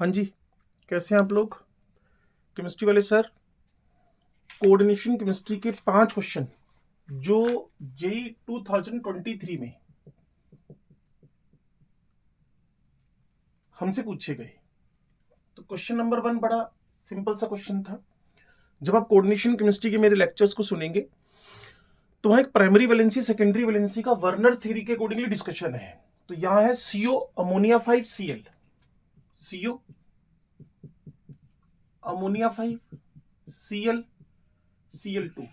हाँ जी, कैसे हैं आप लोग? केमिस्ट्री वाले सर, कोऑर्डिनेशन केमिस्ट्री के 5 क्वेश्चन जो जेई 2023 में हमसे पूछे गए। तो क्वेश्चन नंबर 1 बड़ा सिंपल सा क्वेश्चन था। जब आप कोऑर्डिनेशन केमिस्ट्री के मेरे लेक्चर्स को सुनेंगे तो वहां एक प्राइमरी वैलेंसी सेकेंडरी वैलेंसी का वर्नर थ्योरी के अकॉर्डिंगली डिस्कशन है। तो यहां है CO ammonia 5 Cl, CO ammonia 5 Cl Cl2।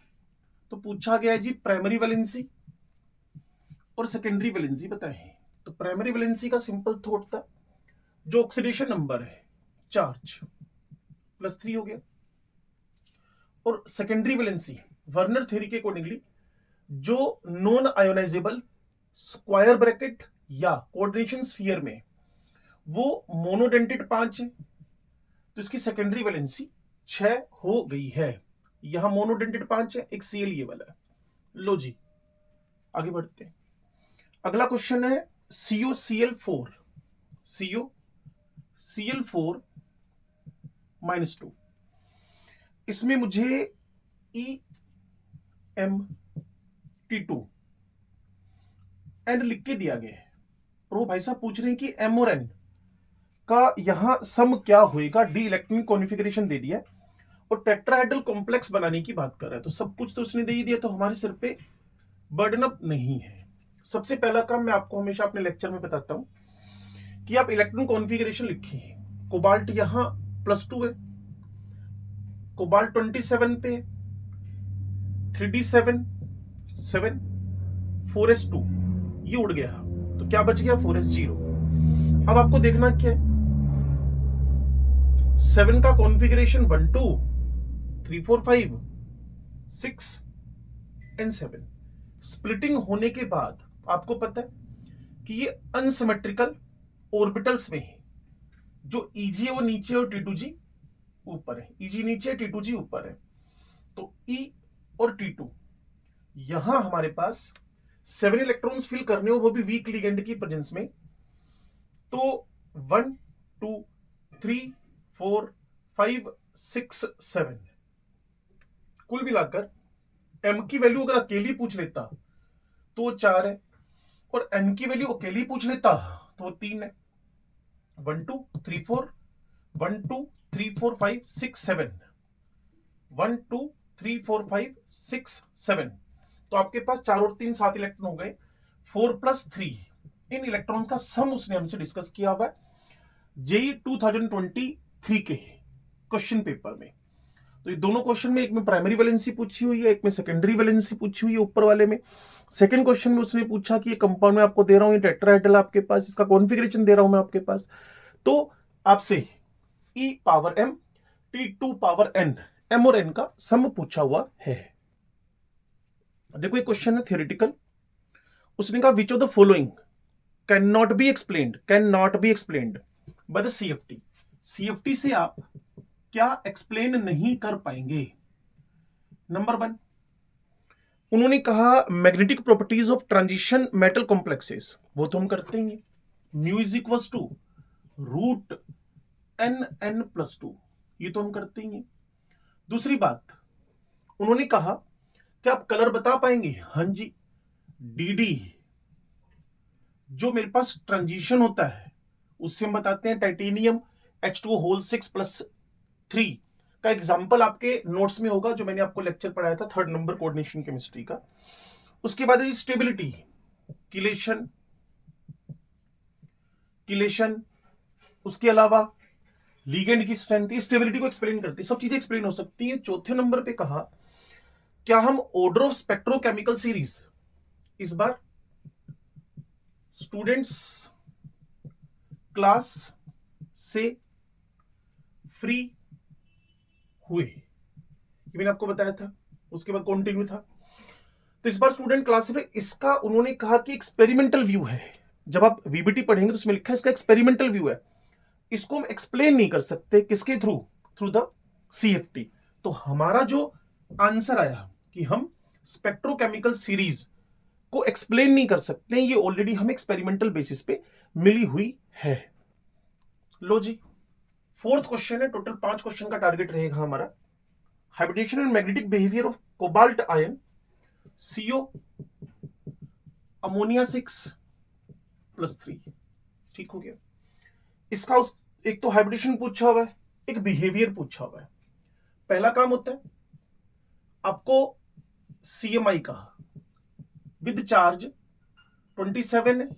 तो पूछा गया है जी प्राइमरी वैलेंसी और सेकेंडरी वैलेंसी बताएं। तो प्राइमरी वैलेंसी का सिंपल थॉट था, जो ऑक्सीडेशन नंबर है चार्ज +3 हो गया, और सेकेंडरी वैलेंसी वर्नर थ्योरी के अकॉर्डिंगली जो नॉन आयोनाइजेबल स्क्वायर ब्रैकेट या कोऑर्डिनेशन स्फीयर में वो मोनोडेंटेड 5 है, तो इसकी सेकेंडरी वैलेंसी 6 हो गई है। यहां मोनोडेंटेड 5 है, एक Cl ये वाला है। लो जी आगे बढ़ते हैं। अगला क्वेश्चन है COCl4, COCl4 -2। इसमें मुझे EMT2 एंड लिख के दिया गया है। और वो भाई साहब पूछ रहे हैं कि M और N का यहां सम क्या होएगा। डी इलेक्ट्रॉनिक कॉन्फ़िगरेशन दे दिया और टेट्राहेड्रल कॉम्प्लेक्स बनाने की बात कर रहा है। तो सब कुछ तो उसने दे ही दिया, तो हमारे सिर पे बर्डन अप नहीं है। सबसे पहला काम मैं आपको हमेशा अपने लेक्चर में बताता हूं कि आप इलेक्ट्रॉन कॉन्फ़िगरेशन लिखिए। कोबाल्ट यहां +2 है, कोबाल्ट 27 पे, 3d7 7, 4s2 ये उड़ गया, तो क्या बच गया 4s0। अब आपको देखना क्या है, 7 का कॉन्फ़िगरेशन 1 2 3 4 5 6 एंड 7। स्प्लिटिंग होने के बाद आपको पता है कि ये अनसिमेट्रिकल ऑर्बिटल्स में है। जो Eg है वो नीचे और T2G ऊपर है, Eg नीचे T2G ऊपर है। तो E और T2 यहां हमारे पास 7 इलेक्ट्रॉन्स फिल करने हो, वो भी वीक लिगेंड की प्रेजेंस में। तो 1 2 3 4 5 6 7 कुल मिलाकर M की वैल्यू अगर अकेली पूछ लेता तो वो 4 है, और N की वैल्यू अकेली पूछ लेता तो वो 3 है। 1 2 3 4 1 2 3 4 5 6 7 1 2 3 4 5 6 7। तो आपके पास 4 और 3 7 इलेक्ट्रॉन हो गए। 4 + 3 इन इलेक्ट्रॉन्स का सम उसने हमसे डिस्कस किया हुआ है जेई 2023 के क्वेश्चन पेपर में। तो ये दोनों क्वेश्चन में, एक में प्राइमरी वैलेंसी पूछी हुई है, एक में सेकेंडरी वैलेंसी पूछी हुई है ऊपर वाले में। सेकंड क्वेश्चन में उसने पूछा कि ये कंपाउंड में आपको दे रहा हूं, ये टेट्राहेड्रल आपके पास, इसका कॉन्फ़िगरेशन दे रहा हूं मैं आपके पास, तो आपसे E⁻m T2⁻n M और N का सम पूछा हुआ है। देखो ये क्वेश्चन है थ्योरेटिकल। उसने कहा which of the following can not be explained by the CFT। CFT से आप क्या एक्सप्लेन नहीं कर पाएंगे। नंबर 1, उन्होंने कहा magnetic properties of transition metal complexes, वो तो हम करते ही हैं। Mu is equal to √NN+2, ये तो हम करते ही हैं। दूसरी बात, उन्होंने कहा क्या आप कलर बता पाएंगे? हाँ जी, DD जो मेरे पास ट्रांजिशन होता है उससे हम बताते हैं। टाइटेनियम H2O6+3 का एग्जाम्पल आपके नोट्स में होगा, जो मैंने आपको लेक्चर पढ़ाया था 3rd नंबर कोऑर्डिनेशन केमिस्ट्री का। उसके बाद स्टेबिलिटी, किलेशन, उसके अलावा लीगेंड की स्ट्रेंथ, स्टेबिलिटी को एक्सप्लेन करती है, सब चीजें एक्सप्लेन हो सकती है। चौथे नंबर पे कहा क्या हम ऑर्डर ऑफ स्पेक्ट्रोकेमिकल सीरीज इस बार स्टूडेंट्स क्लास से फ्री हुए, ये मैंने आपको बताया था। उसके बाद कंटिन्यू था, तो इस बार स्टूडेंट क्लास से, इसका उन्होंने कहा कि एक्सपेरिमेंटल व्यू है। जब आप VBT पढ़ेंगे तो उसमें लिखा है इसका एक्सपेरिमेंटल व्यू है, इसको हम एक्सप्लेन नहीं कर सकते। किसके थ्रू द CFT। तो हमारा जो आंसर आया कि हम स्पेक्ट्रोकेमिकल सीरीज को एक्सप्लेन नहीं कर सकते, ये ऑलरेडी हमें एक्सपेरिमेंटल बेसिस पे मिली हुई है। लो जी 4th क्वेश्चन है, टोटल 5 क्वेश्चन का टारगेट रहेगा हमारा। Hybridisation and magnetic behaviour of cobalt ion CO ammonia 6+3। ठीक हो गया। इसका एक तो हाइब्रिडेशन पूछा हुआ है, एक बिहेवियर पूछा हुआ है। पहला काम होता है आपको CMI का विद चार्ज 27 है,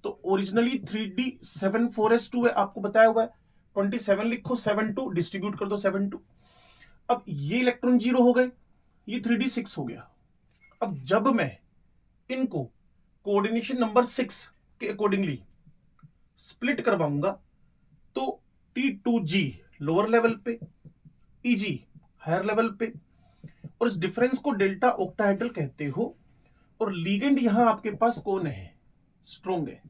तो ओरिजिनली 3D7 4s2 है, आपको बताया हुआ है। 27 लिखो, 7 2 डिस्ट्रीब्यूट कर दो, 7 2। अब ये इलेक्ट्रॉन 0 हो गए, ये 3D6 हो गया। अब जब मैं इनको कोऑर्डिनेशन नंबर 6 के अकॉर्डिंगली स्प्लिट करवाऊंगा तो T2G लोअर लेवल पे, EG हायर लेवल पे, और इस डिफरेंस को डेल्टा ऑक्टाहेड्रल कहते हो। और लिगेंड यहां आपके पास कौन है? स्ट्रॉन्ग है।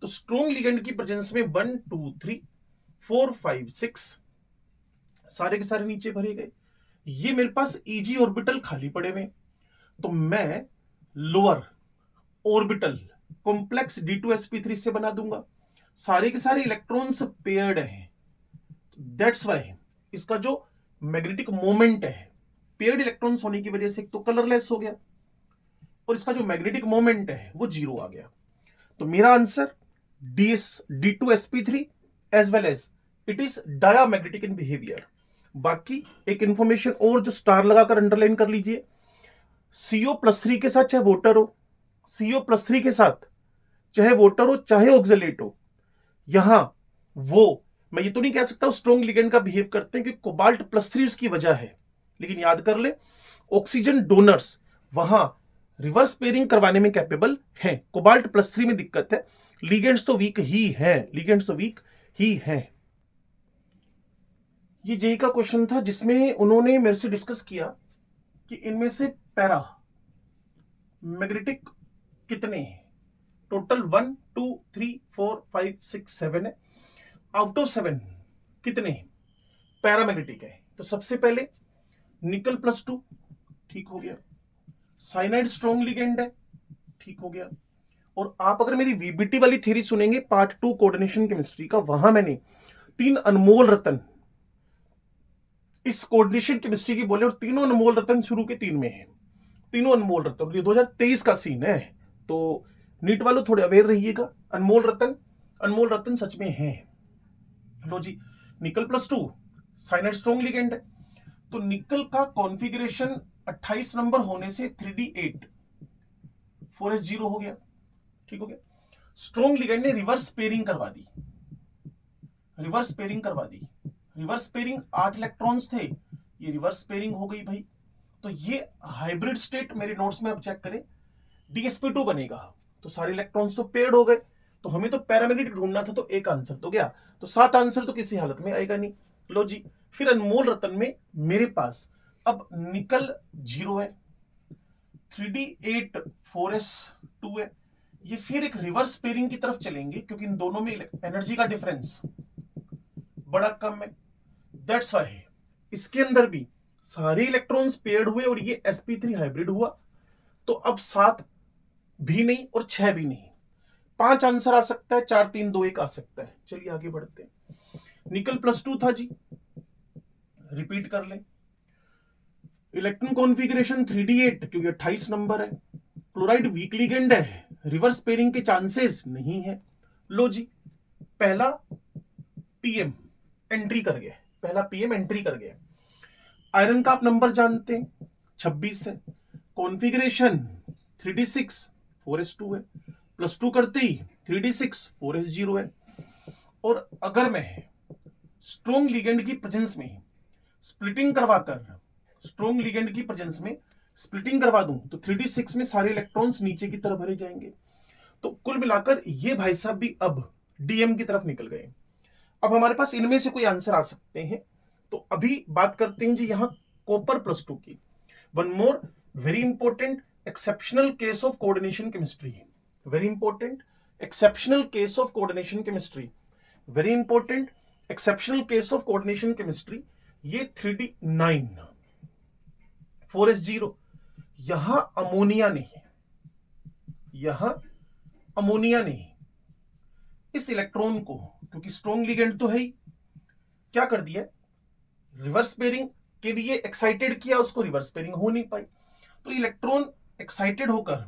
तो स्ट्रॉन्ग लिगेंड की प्रेजेंस में 1 2 3 4 5 6 सारे के सारे नीचे भरे गए। ये मेरे पास EG ऑर्बिटल खाली पड़े हुए, तो मैं लोअर ऑर्बिटल कॉम्प्लेक्स D2sp3 से बना दूंगा। सारे के सारे इलेक्ट्रॉन्स पेयर्ड हैं, दैट्स वाई इसका जो मैग्नेटिक मोमेंट है पेयर्ड इलेक्ट्रॉन्स होने की वजह से एक तो कलरलेस हो गया, और इसका जो मैग्नेटिक मोमेंट है वो 0 आ गया। तो मेरा answer D2sp3 as well as it is diamagnetic in behaviour. बाकी एक इंफॉर्मेशन और जो स्टार लगाकर अंडरलाइन कर लीजिए, CO+3 के साथ चाहे वोटर हो, CO+3 के साथ चाहे वोटर हो चाहे ऑक्सलेट हो, यहां वो मैं ये तो नहीं कह सकता स्ट्रॉन्ग लिगेंड का बिहेव करते हैं कि कोबाल्ट +3 उसकी वजह है, लेकिन याद कर ले ऑक्सीजन डोनर्स वहां रिवर्स पेयरिंग करवाने में कैपेबल हैं। कोबाल्ट +3 में दिक्कत है, लिगेंड्स तो वीक ही हैं, लिगेंड्स तो वीक ही हैं। ये जेई का क्वेश्चन था जिसमें उन्होंने मेरे से डिस्कस किया कि इनमें से पैरा मैग्नेटिक कितने हैं। टोटल 1 2 3 4 5 6 7 है, आउट ऑफ 7 कितने पैरामैग्नेटिक है। तो सबसे पहले निकल +2, ठीक हो गया। साइनाइड स्ट्रॉन्ग लिगेंड है, ठीक हो गया। और आप अगर मेरी VBT वाली थ्योरी सुनेंगे पार्ट 2 कोऑर्डिनेशन केमिस्ट्री का, वहां मैंने 3 अनमोल रतन इस कोऑर्डिनेशन केमिस्ट्री की बोले, और तीनों अनमोल रतन शुरू के 3 में है। तीनों अनमोल रतन, ये 2023 का सीन है, तो नीट वालों थोड़े अवेयर रहिएगा। अनमोल रतन सच में है। लो जी, निकल +2 साइनाइड स्ट्रॉन्ग लिगेंड है, तो निकल का कॉन्फ़िगरेशन 28 नंबर होने से 3D8 4s0 हो गया, ठीक हो गया। स्ट्रॉन्ग लिगेंड ने रिवर्स पेयरिंग करवा दी, रिवर्स पेयरिंग 8 इलेक्ट्रॉन्स थे, ये रिवर्स पेयरिंग हो गई भाई। तो ये हाइब्रिड स्टेट मेरे नोट्स में आप चेक करें DsP2 बनेगा, तो सारे इलेक्ट्रॉन्स तो पेयर्ड हो गए, तो हमें तो पैरामैग्नेटिक ढूंढना था, तो एक आंसर तो गया, तो 7 आंसर तो किसी हालत में आएगा नहीं। लो जी, फिर अनमोल रतन में मेरे पास अब निकल 0 है, 3D8 4s2 है। ये फिर एक रिवर्स पेयरिंग की तरफ चलेंगे क्योंकि इन दोनों में एनर्जी का डिफरेंस बड़ा कम है, दैट्स वाई इसके अंदर भी सारे इलेक्ट्रॉन्स पेयर्ड हुए और ये sp3 हाइब्रिड हुआ। तो अब 7 भी नहीं और 6 भी नहीं, 5 आंसर आ सकता है, 4 3 2 1 आ सकता है। चलिए आगे बढ़ते हैं। निकल +2 था जी, रिपीट कर लें। इलेक्ट्रॉन कॉन्फ़िगरेशन 3D8 क्योंकि 28 नंबर है। क्लोराइड वीक लिगेंड है, रिवर्स पेयरिंग के चांसेस नहीं है। लो जी, पहला PM एंट्री कर गया, आयरन का आप नंबर जानते हैं 26 है, कॉन्फ़िगरेशन 3D6 4s2 है, +2 करते ही 3D6 4s0 है। और अगर मैं स्ट्रॉन्ग लिगेंड की प्रेजेंस में स्प्लिटिंग करवा दूं तो 3D6 में सारे इलेक्ट्रॉन्स नीचे की तरफ भरे जाएंगे। तो कुल मिलाकर ये भाई साहब भी अब DM की तरफ निकल गए। अब हमारे पास इनमें से कोई आंसर आ सकते हैं, तो अभी बात करते हैं जी यहां कॉपर +2 की। One more very important exceptional case of coordination chemistry, very important exceptional case of coordination chemistry, very important exceptional case of coordination chemistry. ये 3D9 4s0, यहां अमोनिया नहीं, इस इलेक्ट्रॉन को क्योंकि स्ट्रॉन्ग लिगेंड तो है ही, क्या कर दिया, रिवर्स पेयरिंग के लिए एक्साइटेड किया, उसको रिवर्स पेयरिंग हो नहीं पाई, तो इलेक्ट्रॉन एक्साइटेड होकर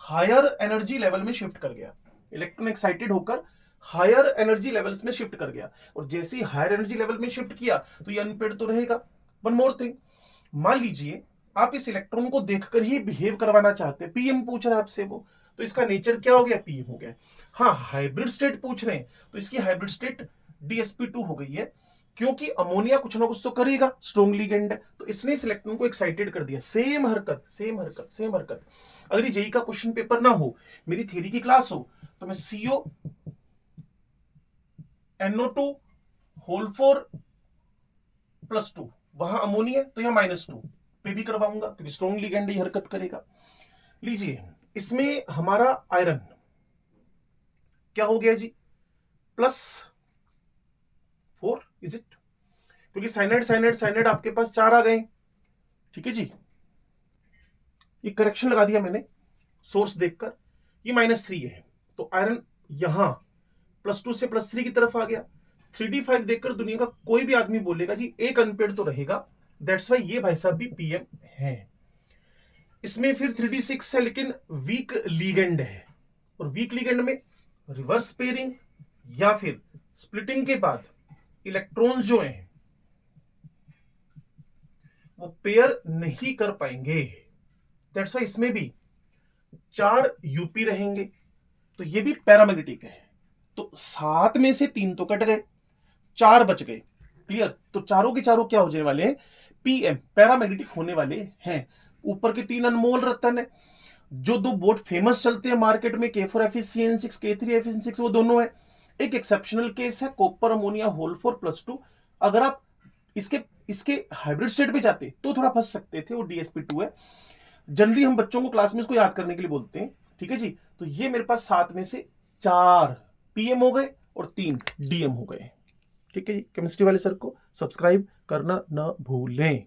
हायर एनर्जी लेवल में शिफ्ट कर गया, इलेक्ट्रॉन एक्साइटेड होकर हायर एनर्जी लेवल्स में शिफ्ट कर गया, और जैसे ही हायर एनर्जी लेवल में शिफ्ट किया तो ये अनपेड तो रहेगा। वन मोर थिंग, मान लीजिए आप इस इलेक्ट्रॉन को देखकर ही बिहेव करवाना चाहते हैं, पीएम पूछ रहा है आपसे वो, तो इसका नेचर क्या हो गया, पीएम हो गया। हाँ, हाइब्रिड स्टेट पूछ रहे हैं तो इसकी हाइब्रिड स्टेट DsP2 हो गई है, क्योंकि अमोनिया कुछ ना कुछ तो करेगा, स्ट्रॉन्ग लिगेंड है, तो इसने इस इलेक्ट्रॉन को एक्साइटेड कर दिया। सेम हरकत सेम हरकत सेम हरकत। अगर ये जेई का क्वेश्चन पेपर ना हो, मेरी थ्योरी की क्लास हो, तो मैं CO NO2 होल 4 +2, वहां अमोनिया तो यहां -2 पे भी करवाऊंगा, क्योंकि स्ट्रॉन्ग लिगेंड ये हरकत करेगा। लीजिए, इसमें हमारा आयरन क्या हो गया जी, +4 इज इट, क्योंकि साइनाइड साइनाइड साइनाइड आपके पास 4 आ गए, ठीक है जी। ये करेक्शन लगा दिया मैंने सोर्स देखकर, ये -3 है, तो आयरन यहां +2 से +3 की तरफ आ गया। 3d5 देखकर दुनिया का कोई भी आदमी बोलेगा जी एक अनपेड तो रहेगा, दैट्स वाई ये भाई साहब भी पीएम है। इसमें फिर 3d6 है, लेकिन वीक लीगेंड है, और वीक लीगेंड में रिवर्स पेयरिंग या फिर स्प्लिटिंग के बाद इलेक्ट्रॉन्स जो हैं वो पेयर नहीं कर पाएंगे, दैट्स वाई इसमें भी 4 यूपी रहेंगे, तो ये भी पैरामैग्नेटिक है, तो 7 में से 3 तो कट गए, 4 बच गए, क्लियर। तो चारों के चारों क्या हो जाने वाले हैं, पीएम पैरामैग्नेटिक होने वाले हैं। ऊपर के 3 अनमोल रतन है, जो 2 बहुत फेमस चलते हैं मार्केट में, K4Fe(CN6), K3Fe(6), वो दोनों है। एक एक्सेप्शनल केस है कॉपर अमोनिया होल 4 +2, अगर आप इसके इसके हाइब्रिड स्टेट पे जाते तो थोड़ा फंस सकते थे, वो DsP2 है। जनरली हम बच्चों को क्लास में इसको याद करने के लिए बोलते हैं, ठीक है जी। तो ये मेरे पास 7 में से 4 पीएम हो गए और 3 डीएम हो गए, ठीक है जी। केमिस्ट्री वाले सर को सब्सक्राइब करना ना भूलें।